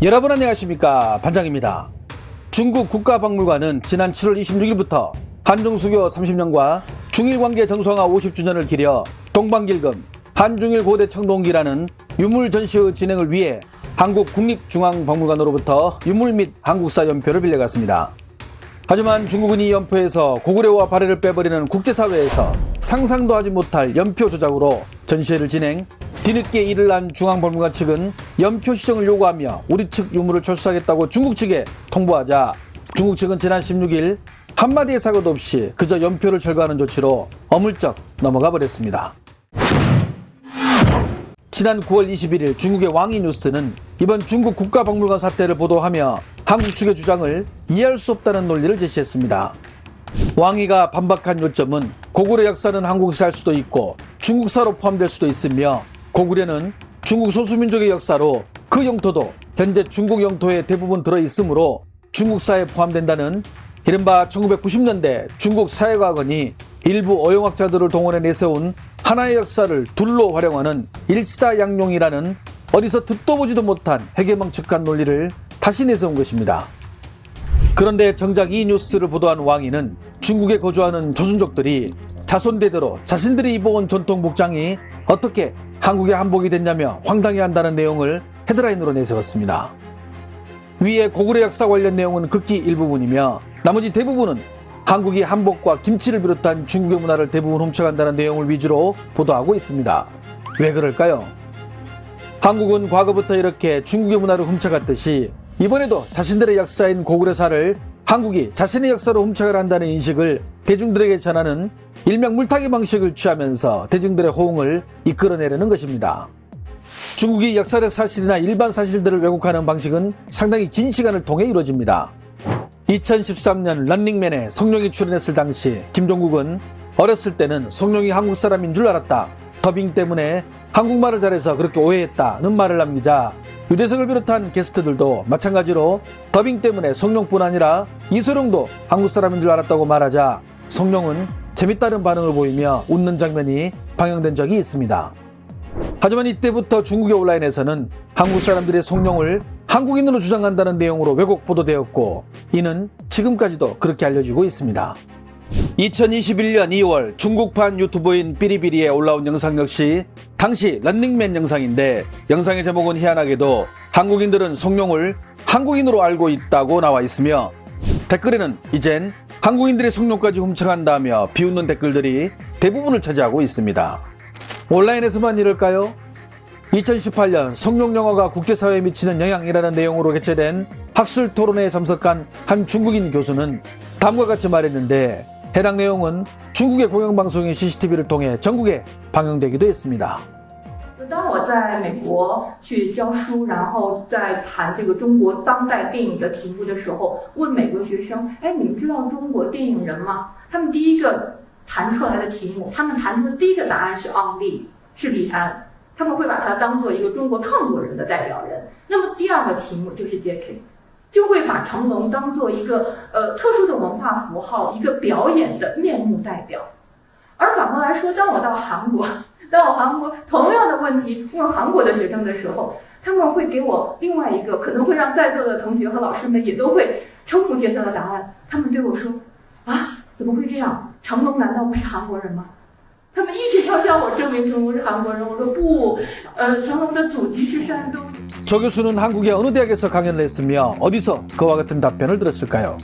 여러분 안녕하십니까, 반장입니다. 중국 국가박물관은 지난 7월 26일부터 한중수교 30년과 중일관계 정상화 50주년을 기려 동방길금 한중일 고대 청동기라는 유물 전시의 진행을 위해 한국 국립중앙박물관으로부터 유물 및 한국사 연표를 빌려갔습니다. 하지만 중국은 이 연표에서 고구려와 발해를 빼버리는 국제사회에서 상상도 하지 못할 연표 조작으로 전시회를 진행, 뒤늦게 이를 난 중앙박물관 측은 연표 시정을 요구하며 우리 측 유물을 철수하겠다고 중국 측에 통보하자 중국 측은 지난 16일 한마디의 사과도 없이 그저 연표를 철거하는 조치로 어물쩍 넘어가 버렸습니다. 지난 9월 21일 중국의 왕이 뉴스는 이번 중국 국가박물관 사태를 보도하며 한국 측의 주장을 이해할 수 없다는 논리를 제시했습니다. 왕이가 반박한 요점은 고구려 역사는 한국에서 할 수도 있고 중국사로 포함될 수도 있으며 고구려는 중국 소수민족의 역사로 그 영토도 현재 중국 영토에 대부분 들어있으므로 중국사에 포함된다는 이른바 1990년대 중국 사회과학원이 일부 어용학자들을 동원해 내세운 하나의 역사를 둘로 활용하는 일사양용이라는 어디서 듣도 보지도 못한 해괴망측한 논리를 다시 내세운 것입니다. 그런데 정작 이 뉴스를 보도한 왕이는 중국에 거주하는 조선족들이 자손대대로 자신들이 입어온 전통 복장이 어떻게 한국의 한복이 됐냐며 황당해한다는 내용을 헤드라인으로 내세웠습니다. 위에 고구려 역사 관련 내용은 극히 일부분이며 나머지 대부분은 한국이 한복과 김치를 비롯한 중국의 문화를 대부분 훔쳐간다는 내용을 위주로 보도하고 있습니다. 왜 그럴까요? 한국은 과거부터 이렇게 중국의 문화를 훔쳐갔듯이 이번에도 자신들의 역사인 고구려사를 한국이 자신의 역사로 훔쳐가려 한다는 인식을 대중들에게 전하는 일명 물타기 방식을 취하면서 대중들의 호응을 이끌어내려는 것입니다. 중국이 역사적 사실이나 일반 사실들을 왜곡하는 방식은 상당히 긴 시간을 통해 이루어집니다. 2013년 런닝맨에 성룡이 출연했을 당시 김종국은 어렸을 때는 성룡이 한국 사람인 줄 알았다. 더빙 때문에 한국말을 잘해서 그렇게 오해했다는 말을 남기자 유재석을 비롯한 게스트들도 마찬가지로 더빙 때문에 성룡뿐 아니라 이소룡도 한국 사람인 줄 알았다고 말하자 성룡은 재밌다는 반응을 보이며 웃는 장면이 방영된 적이 있습니다. 하지만 이때부터 중국의 온라인에서는 한국 사람들이 성룡을 한국인으로 주장한다는 내용으로 왜곡 보도되었고 이는 지금까지도 그렇게 알려지고 있습니다. 2021년 2월 중국판 유튜버인 삐리비리에 올라온 영상 역시 당시 런닝맨 영상인데 영상의 제목은 희한하게도 한국인들은 성룡을 한국인으로 알고 있다고 나와 있으며 댓글에는 이젠 한국인들의 성룡까지 훔쳐간다며 비웃는 댓글들이 대부분을 차지하고 있습니다. 온라인에서만 이럴까요? 2018년 성룡 영화가 국제사회에 미치는 영향이라는 내용으로 개최된 학술 토론회에 참석한 한 중국인 교수는 다음과 같이 말했는데 해당 내용은 중국의 공영방송인 CCTV를 통해 전국에 방영되기도 했습니다. 当我在美国去教书，然后在谈这个中国当代电影的题目的时候，问美国学生：“哎，你们知道中国电影人吗？”他们第一个谈出来的题目，他们谈出的第一个答案是昂利，是李安，他们会把他当做一个中国创作人的代表人。那么第二个题目就是 J.K.， 就会把成龙当做一个特殊的文化符号，一个表演的面目代表。而反过来说，当我到韩国同样的问题问韩国的学生的时候，他们会给我另外一个可能会让在座的同学和老师们也都会瞠目结舌的答案。他们对我说：“啊，怎么会这样？成龙难道不是韩国人吗？”他们一直要向我证明成龙是韩国人。我说不，成龙的祖籍是山东。 저 교수는 한국의 어느 대학에서 강연을 했으며 어디서 그와 같은 답변을 들었을까요?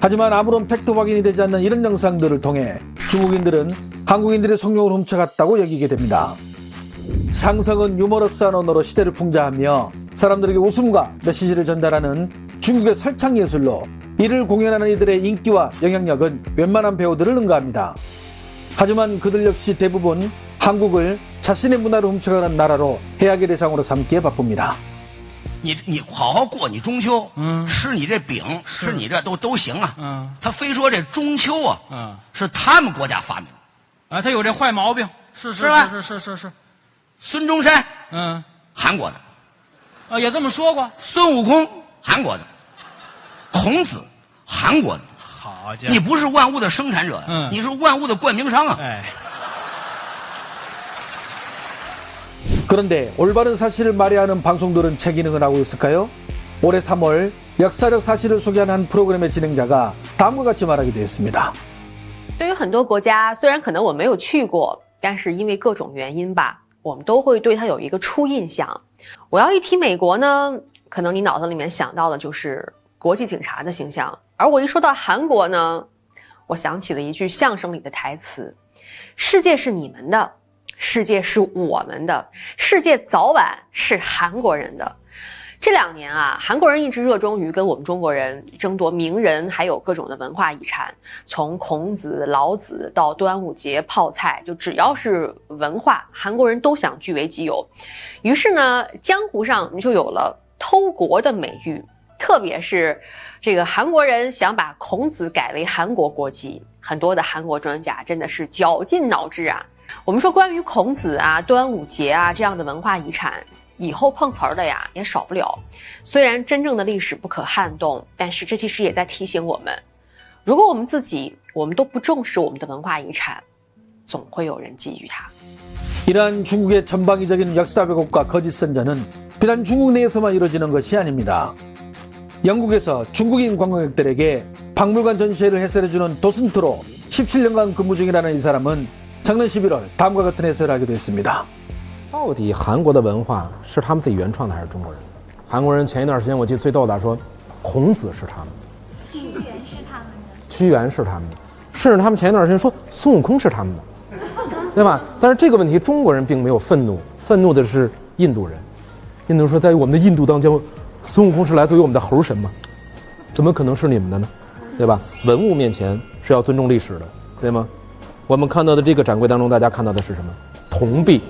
하지만 아무런 팩트 확인이 되지 않는 이런 영상들을 통해 중국인들은 한국인들의 성룡을 훔쳐갔다고 여기게 됩니다. 상성은 유머러스한 언어로 시대를 풍자하며 사람들에게 웃음과 메시지를 전달하는 중국의 설창 예술로 이를 공연하는 이들의 인기와 영향력은 웬만한 배우들을 능가합니다. 하지만 그들 역시 대부분 한국을 자신의 문화를 훔쳐가는 나라로 해악의 대상으로 삼기에 바쁩니다. 你好好过你中秋，吃你这饼，吃你这都行啊。他非说这中秋啊，是他们国家发明的，啊，他有这坏毛病，是吧？是。孙中山，韩国的，啊，也这么说过。孙悟空，韩国的，孔子，韩国的。好家伙，你不是万物的生产者呀，你是万物的冠名商啊。哎。 그런데 올바른 사실을 말해야 하는 방송들은 제 기능을 하고 있을까요? 올해 3월 역사적 사실을 소개한 한 프로그램의 진행자가 다음과 같이 말하게 되었습니다. 对于很多国家，虽然可能我没有去过，但是因为各种原因吧，我们都会对它有一个初印象。我要一提美国呢，可能你脑子里面想到的就是国际警察的形象，而我一说到韩国呢，我想起了一句相声里的台词：世界是你们的，世界是我们的，世界早晚是韩国人的。这2年啊，韩国人一直热衷于跟我们中国人争夺名人还有各种的文化遗产，从孔子、老子到端午节、泡菜，就只要是文化，韩国人都想据为己有。于是呢，江湖上就有了偷国的美誉，特别是这个韩国人想把孔子改为韩国国籍，很多的韩国专家真的是绞尽脑汁啊。我们说关于孔子啊、端午节啊这样的文化遗产，以后碰瓷儿的呀也少不了。虽然真正的历史不可撼动，但是这其实也在提醒我们，如果我们都不重视我们的文化遗产，总会有人觊觎它。 이러한 중국의 전방위적인 역사 왜곡과 거짓 선전은 비단 중국 내에서만 이루어지는 것이 아닙니다. 영국에서 중국인 관광객들에게 박물관 전시회를 해설해주는 도슨트로 17년간 근무 중이라는 이 사람은 작년 11월 다음과 같은 해설을 하기도 했습니다. 到底韩国的文化是他们自己原创的还是中国人？韩国人前一段时间我记得最逗的说，孔子是他们的，屈原是他们的，屈原是他们的，甚至他们前一段时间说孙悟空是他们的，对吧？但是这个问题中国人并没有愤怒，愤怒的是印度人。印度人说，在我们的印度当中，孙悟空是来自于我们的猴神吗？怎么可能是你们的呢？对吧？文物面前是要尊重历史的，对吗？我们看到的这个展柜当中，大家看到的是什么？铜币。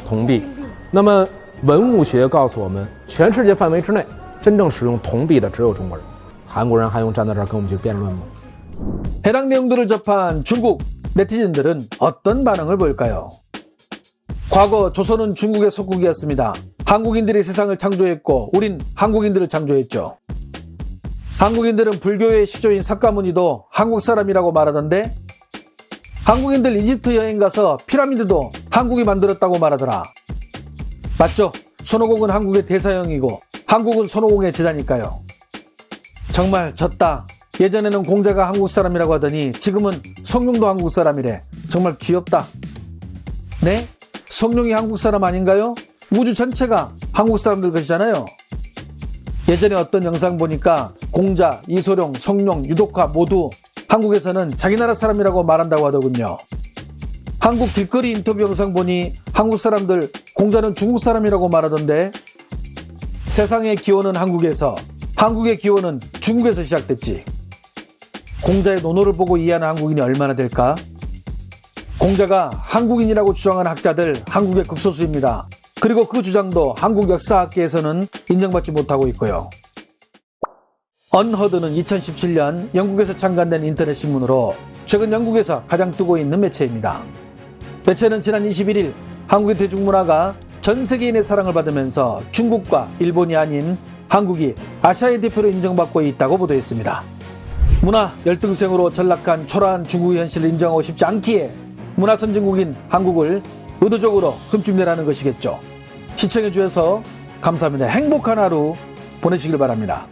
铜币，那么文物学告诉我们，全世界范围之内，真正使用铜币的只有中国人。韩国人还用站在这儿跟我们去辩论吗？ 해당 내용들을 접한 중국 네티즌들은 어떤 반응을 보일까요? 과거 조선은 중국의 속국이었습니다. 한국인들이 세상을 창조했고 우린 한국인들을 창조했죠. 한국인들은 불교의 시조인 석가모니도 한국 사람이라고 말하던데 한국인들 이집트 여행 가서 피라미드도 한국이 만들었다고 말하더라. 맞죠? 손오공은 한국의 대사형이고 한국은 손오공의 제자니까요. 정말 졌다. 예전에는 공자가 한국 사람이라고 하더니 지금은 성룡도 한국 사람이래. 정말 귀엽다. 네? 성룡이 한국 사람 아닌가요? 우주 전체가 한국 사람들 것이잖아요. 예전에 어떤 영상 보니까 공자, 이소룡, 성룡, 유독화 모두 한국에서는 자기 나라 사람이라고 말한다고 하더군요. 한국 길거리 인터뷰 영상 보니 한국 사람들 공자는 중국 사람이라고 말하던데 세상의 기원은 한국에서, 한국의 기원은 중국에서 시작됐지. 공자의 논어를 보고 이해하는 한국인이 얼마나 될까? 공자가 한국인이라고 주장하는 학자들 한국의 극소수입니다. 그리고 그 주장도 한국 역사학계에서는 인정받지 못하고 있고요. 언허드는 2017년 영국에서 창간된 인터넷 신문으로 최근 영국에서 가장 뜨고 있는 매체입니다. 매체는 지난 21일 한국의 대중문화가 전 세계인의 사랑을 받으면서 중국과 일본이 아닌 한국이 아시아의 대표로 인정받고 있다고 보도했습니다. 문화 열등생으로 전락한 초라한 중국의 현실을 인정하고 싶지 않기에 문화 선진국인 한국을 의도적으로 흠집내라는 것이겠죠. 시청해 주셔서 감사합니다. 행복한 하루 보내시길 바랍니다.